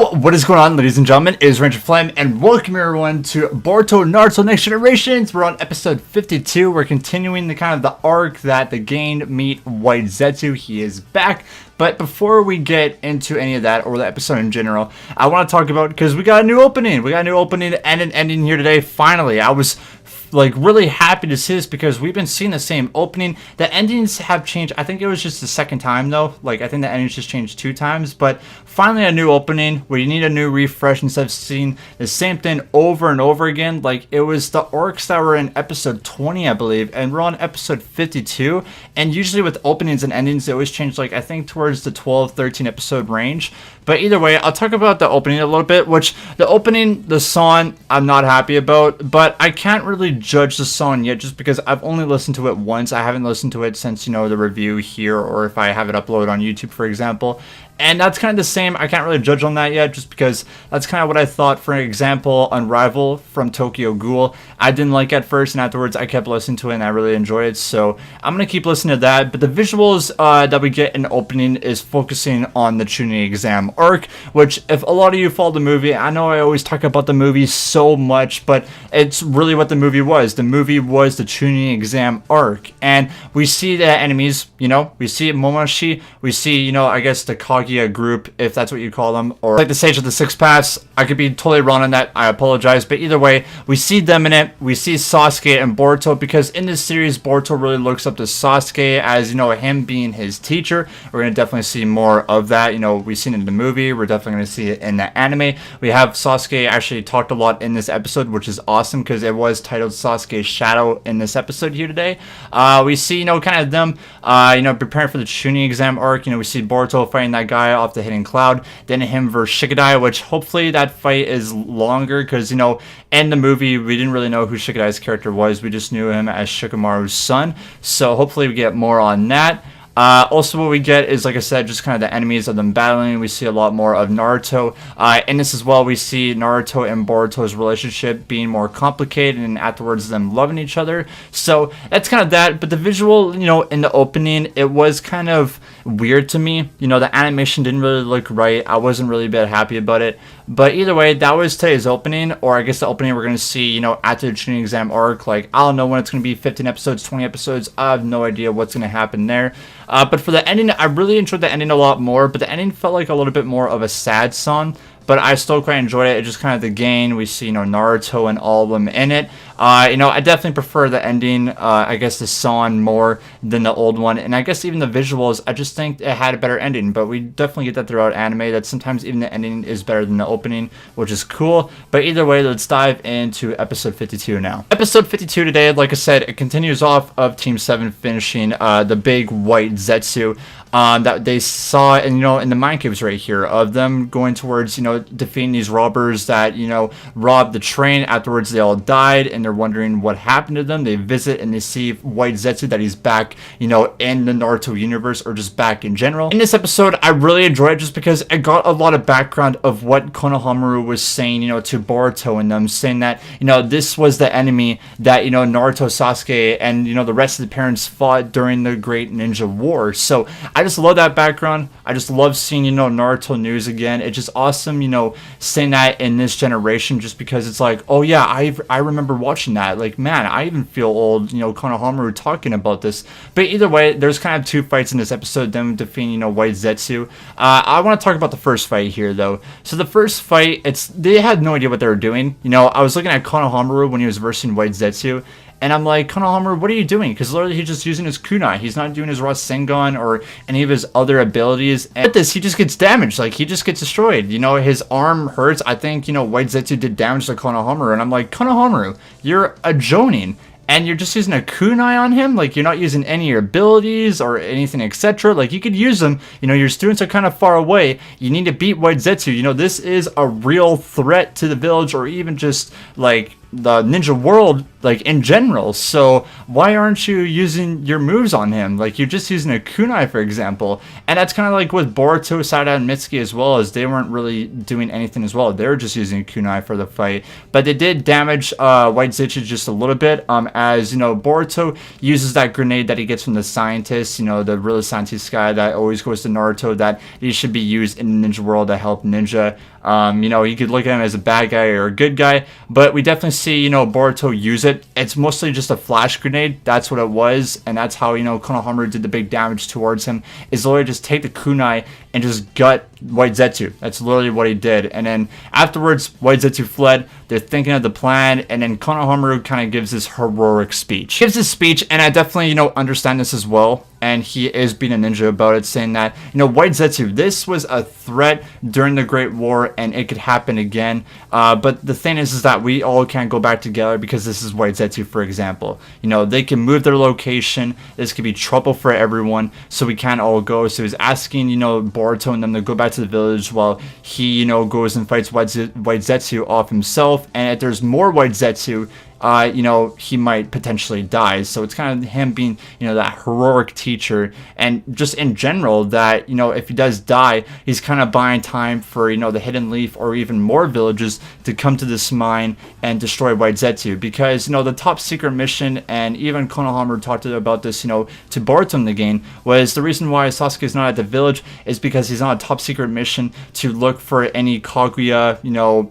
Yo, what is going on, ladies and gentlemen? It is Ranger Flame, and welcome everyone to Boruto Naruto Next Generations. We're on episode 52. We're continuing the kind of the arc that the gang meet White Zetzu. He is back. But before we get into any of that, or the episode in general, I want to talk about, because we got a new opening. We got a new opening and an ending here today, finally. I was really happy to see this because we've been seeing the same opening. The endings have changed. I think it was just the second time though. I think the endings just changed 2 times, but finally a new opening where you need a new refresh instead of seeing the same thing over and over again. It was the arcs that were in episode 20, I believe, and we're on episode 52. And usually with openings and endings, they always change I think towards the 12-13 episode range. But either way, I'll talk about the opening a little bit, which the opening, the song, I'm not happy about, but I can't really judge the song yet just because I've only listened to it once. I haven't listened to it since, the review here, or if I have it uploaded on YouTube, for example. And that's kind of the same. I can't really judge on that yet just because that's kind of what I thought. For example, Unrival from Tokyo Ghoul, I didn't like at first, and afterwards I kept listening to it and I really enjoyed it. So I'm going to keep listening to that. But the visuals that we get in the opening is focusing on the Chunin exam arc, which if a lot of you follow the movie, I know I always talk about the movie so much, but it's really what the movie was. The movie was the Chunin exam arc. And we see the enemies, we see Momoshi, we see, I guess the Kaguya group, if that's what you call them, or the Sage of the Six Paths. I could be totally wrong on that, I apologize, but either way, we see them in it. We see Sasuke and Boruto, because in this series, Boruto really looks up to Sasuke as, him being his teacher. We're going to definitely see more of that. We've seen it in the movie, we're definitely going to see it in the anime. We have Sasuke actually talked a lot in this episode, which is awesome, because it was titled Sasuke's Shadow in this episode here today. We see, kind of them, preparing for the Chunin exam arc. We see Boruto fighting that guy off the hidden cloud, then him versus Shikadai, which hopefully that fight is longer, because in the movie we didn't really know who Shikadai's character was. We just knew him as Shikamaru's son, so hopefully we get more on that. Also what we get is, like I said, just kind of the enemies of them battling. We see a lot more of Naruto. In this as well, we see Naruto and Boruto's relationship being more complicated, and afterwards them loving each other. So that's kind of that. But the visual, in the opening, it was kind of weird to me. The animation didn't really look right. I wasn't really a bit happy about it. But either way, that was today's opening, or I guess the opening we're going to see, after the Chunin exam arc. I don't know when it's going to be, 15 episodes, 20 episodes. I have no idea what's going to happen there. But for the ending, I really enjoyed the ending a lot more, but the ending felt like a little bit more of a sad song. But I still quite enjoyed it. It's just kind of the gang. We see, Naruto and all of them in it. I definitely prefer the ending, I guess the song more than the old one. And I guess even the visuals, I just think it had a better ending. But we definitely get that throughout anime, that sometimes even the ending is better than the opening, which is cool. But either way, let's dive into episode 52 now. Episode 52 today, like I said, it continues off of Team 7 finishing the big White Zetsu. That they saw, and in the mine caves right here, of them going towards, defeating these robbers that, robbed the train. Afterwards, they all died, and they're wondering what happened to them. They visit, and they see White Zetsu, that he's back, in the Naruto universe, or just back in general. In this episode, I really enjoyed it just because it got a lot of background of what Konohamaru was saying, to Boruto and them, saying that, this was the enemy that, Naruto, Sasuke, and, the rest of the parents fought during the Great Ninja War. So I just love that background. I just love seeing, Naruto news again. It's just awesome, seeing that in this generation, just because it's like, oh yeah, I remember watching that. Man, I even feel old, Konohamaru talking about this. But either way, there's kind of 2 fights in this episode, them defeating, White Zetsu. I want to talk about the first fight here, though. So the first fight, they had no idea what they were doing. I was looking at Konohamaru when he was versing White Zetsu, and I'm like, Konohamaru, what are you doing? Because literally he's just using his kunai. He's not doing his Rasengan or any of his other abilities. And with this, he just gets damaged. He just gets destroyed. His arm hurts. I think, White Zetsu did damage to Konohamaru. And I'm like, Konohamaru, you're a Jonin. And you're just using a kunai on him? You're not using any of your abilities or anything, etc. You could use them. Your students are kind of far away. You need to beat White Zetsu. This is a real threat to the village, or even just, the ninja world, in general. So why aren't you using your moves on him? You're just using a kunai, for example. And that's kind of with Boruto, Sada, and Mitsuki as well, as they weren't really doing anything as well. They were just using a kunai for the fight. But they did damage White Zetsu just a little bit, as, Boruto uses that grenade that he gets from the scientist, the really scientist guy that always goes to Naruto, that he should be used in the ninja world to help ninja You could look at him as a bad guy or a good guy, but we definitely see, Boruto use it. It's mostly just a flash grenade. That's what it was, and that's how, Konohamaru did the big damage towards him, is literally just take the kunai and just gut White Zetsu. That's literally what he did. And then afterwards, White Zetsu fled. They're thinking of the plan, and then Konohamaru kind of gives this heroic speech. Gives this speech, and I definitely, understand this as well. And he is being a ninja about it, saying that, White Zetsu, this was a threat during the Great War, and it could happen again. But the thing is that we all can't go back together because this is White Zetsu, for example. They can move their location. This could be trouble for everyone, so we can't all go. So he's asking, Boruto and them to go back to the village while he, goes and fights White Zetsu off himself. And if there's more White Zetsu, he might potentially die. So it's kind of him being, that heroic teacher. And just in general, that, if he does die, he's kind of buying time for, the Hidden Leaf or even more villages to come to this mine and destroy White Zetsu. Because, the top secret mission, and even Konohamaru talked about this, to Boruto in the game, was the reason why Sasuke is not at the village is because he's on a top secret mission to look for any Kaguya,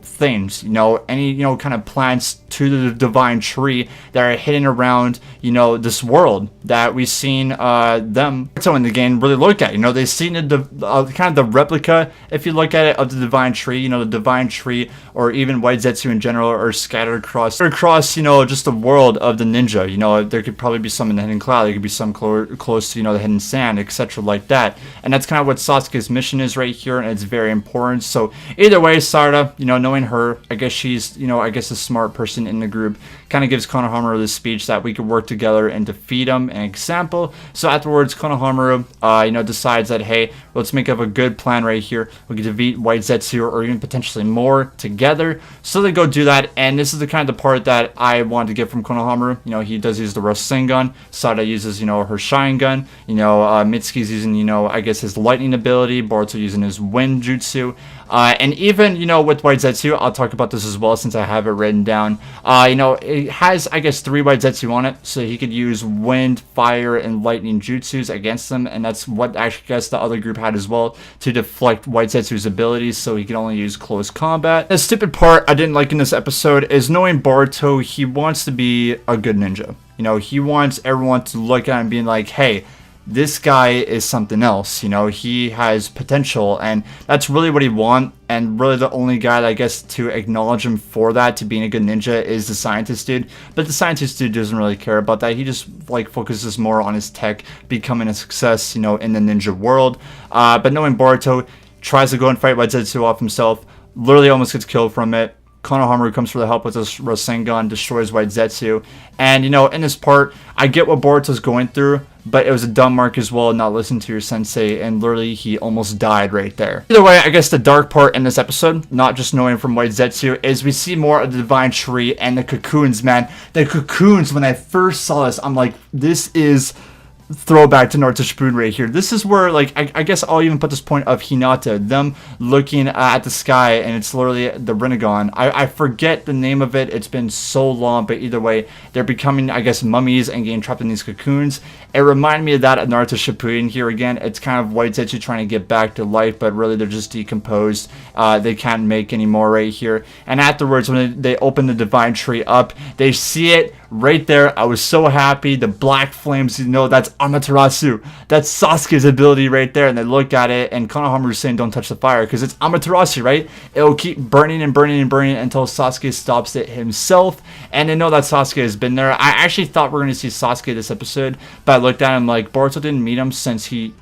things, any, kind of plants to the divine tree that are hidden around, this world that we've seen them so in the game really look at. They've seen kind of the replica, if you look at it, of the divine tree. The divine tree, or even White Zetsu in general, are scattered across, just the world of the ninja. There could probably be some in the hidden cloud. There could be some close to, the hidden sand, etc. like that. And that's kind of what Sasuke's mission is right here, and it's very important. So either way, Sarada, knowing her, I guess she's, a smart person in the group, kind of gives Konohamaru this speech that we could work together and defeat him, an example. So afterwards, Konohamaru, decides that, hey, let's make up a good plan right here. We can defeat White Zetsu or even potentially more together. So they go do that, and this is the kind of the part that I wanted to get from Konohamaru. He does use the Rasengan. Sada uses, her Sharingan. Mitsuki's using, his lightning ability. Boruto using his wind jutsu. And even, with White Zetsu, I'll talk about this as well since I have it written down. It has, 3 White Zetsu on it, so he could use wind, fire, and lightning jutsus against them, and that's what I guess the other group had as well, to deflect White Zetsu's abilities, so he could only use close combat. The stupid part I didn't like in this episode is knowing Boruto, he wants to be a good ninja. He wants everyone to look at him and being like, hey, this guy is something else. He has potential, and that's really what he wants. And really the only guy that I guess to acknowledge him for that, to being a good ninja, is the scientist dude. But the scientist dude doesn't really care about that. He just focuses more on his tech becoming a success, in the ninja world. But knowing Boruto tries to go and fight White Zetsu off himself, literally almost gets killed from it. Konohamaru comes for the help with this Rasengan, destroys White Zetsu. And, in this part, I get what Boruto's going through, but it was a dumb mark as well, not listening to your sensei, and literally he almost died right there. Either way, I guess the dark part in this episode, not just knowing from White Zetsu, is we see more of the divine tree and the cocoons, man. The cocoons, when I first saw this, I'm like, this is throwback to Naruto Shippuden right here. This is where, I guess I'll even put this point of Hinata, them looking at the sky, and it's literally the Rinnegan. I forget the name of it. It's been so long, but either way, they're becoming, mummies and getting trapped in these cocoons. It reminded me of that of Naruto Shippuden here again. It's kind of White Zetsu trying to get back to life, but really they're just decomposed. They can't make anymore right here. And afterwards, when they open the divine tree up, they see it right there. I was so happy. The black flames, that's Amaterasu. That's Sasuke's ability right there. And they look at it, and Konohamaru's saying, don't touch the fire, because it's Amaterasu, right? It'll keep burning and burning and burning until Sasuke stops it himself. And they know that Sasuke has been there. I actually thought we were going to see Sasuke this episode, but I looked at him Boruto didn't meet him since he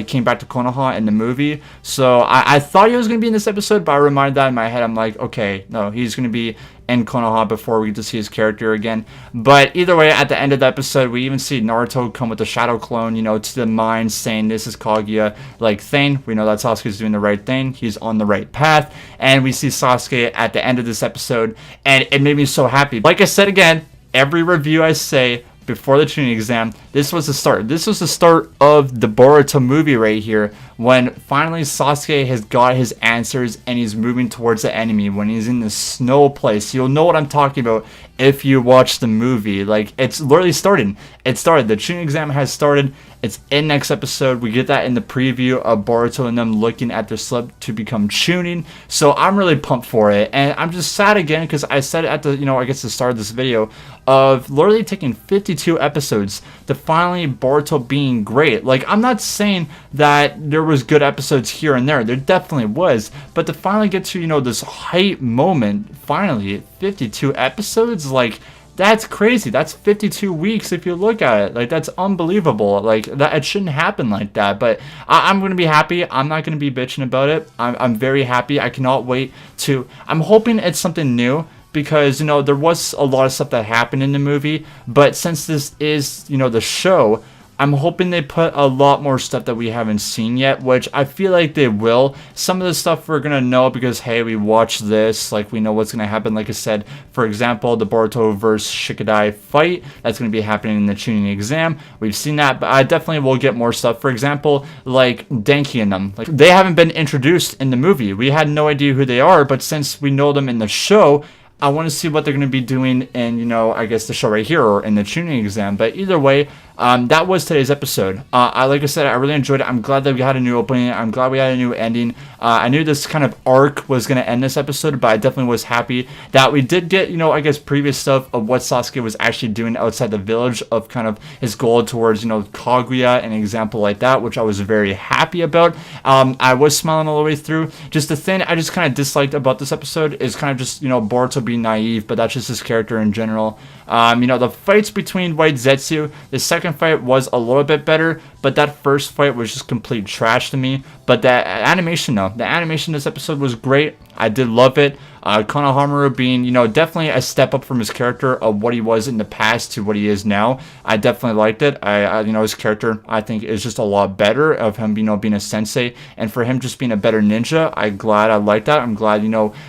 came back to Konoha in the movie. So I thought he was going to be in this episode, but I reminded that in my head. I'm like, okay, no, he's going to be in Konoha before we get to see his character again. But either way, at the end of the episode, we even see Naruto come with the shadow clone, to the mine, saying this is Kaguya thing. We know that Sasuke's doing the right thing. He's on the right path. And we see Sasuke at the end of this episode, and it made me so happy. Like I said again, every review I say before the tuning exam, this was the start. This was the start of the Boruto movie right here, when finally Sasuke has got his answers and he's moving towards the enemy, when he's in the snow place. You'll know what I'm talking about if you watch the movie. Like, it's literally starting. It started. The Chunin exam has started. It's in next episode. We get that in the preview of Boruto and them looking at their slip to become Chunin. So I'm really pumped for it. And I'm just sad again because I said at the, I guess the start of this video, of literally taking 52 episodes to finally Boruto being great. Like, I'm not saying that there was good episodes here and there. There definitely was. But to finally get to, this height moment, finally, 52 episodes, like, that's crazy. That's 52 weeks if you look at it. Like, that's unbelievable. Like, that it shouldn't happen like that. But I'm going to be happy. I'm not going to be bitching about it. I'm very happy. I cannot wait to... I'm hoping it's something new, because, there was a lot of stuff that happened in the movie. But since this is, the show, I'm hoping they put a lot more stuff that we haven't seen yet, which I feel like they will. Some of the stuff we're going to know because, hey, we watched this, like, we know what's going to happen. Like I said, for example, the Boruto versus Shikadai fight, that's going to be happening in the Chunin exam. We've seen that, but I definitely will get more stuff. For example, like Denki and them. Like, they haven't been introduced in the movie. We had no idea who they are, but since we know them in the show, I want to see what they're going to be doing in, I guess the show right here or in the Chunin exam. But either way, that was today's episode. Like I said, I really enjoyed it. I'm glad that we had a new opening. I'm glad we had a new ending. I knew this kind of arc was going to end this episode, but I definitely was happy that we did get, I guess previous stuff of what Sasuke was actually doing outside the village, of kind of his goal towards, Kaguya, and an example like that, which I was very happy about. I was smiling all the way through. Just the thing I just kind of disliked about this episode is kind of just, Boruto being naive, but that's just his character in general. The fights between White Zetsu, the second fight was a little bit better, but that first fight was just complete trash to me. But the animation, though, the animation this episode was great. I did love it. Konohamaru being, definitely a step up from his character of what he was in the past to what he is now. I definitely liked it. His character, I think, is just a lot better of him, being a sensei, and for him just being a better ninja. I'm glad I like that. I'm glad,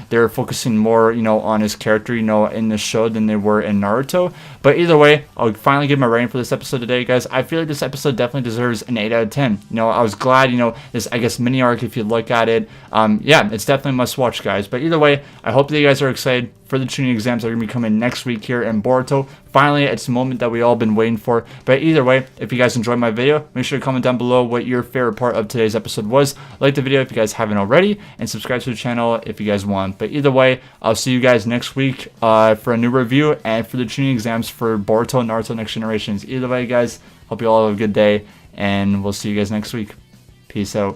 they're focusing more, on his character, in the show than they were in Naruto. But either way, I'll finally give my rating for this episode today, guys. I feel like this episode definitely deserves an 8 out of 10. I was glad, this, I guess, mini arc, if you look at it. Yeah, it's definitely a must watch, guys. But either way, I hope that you guys are excited for the Chunin exams that are going to be coming next week here in Boruto. Finally, it's the moment that we all been waiting for. But either way, if you guys enjoyed my video, make sure to comment down below what your favorite part of today's episode was. Like the video if you guys haven't already, and subscribe to the channel if you guys want. But either way, I'll see you guys next week for a new review and for the Chunin exams for Boruto and Naruto Next Generations. Either way, guys, hope you all have a good day, and we'll see you guys next week. Peace out.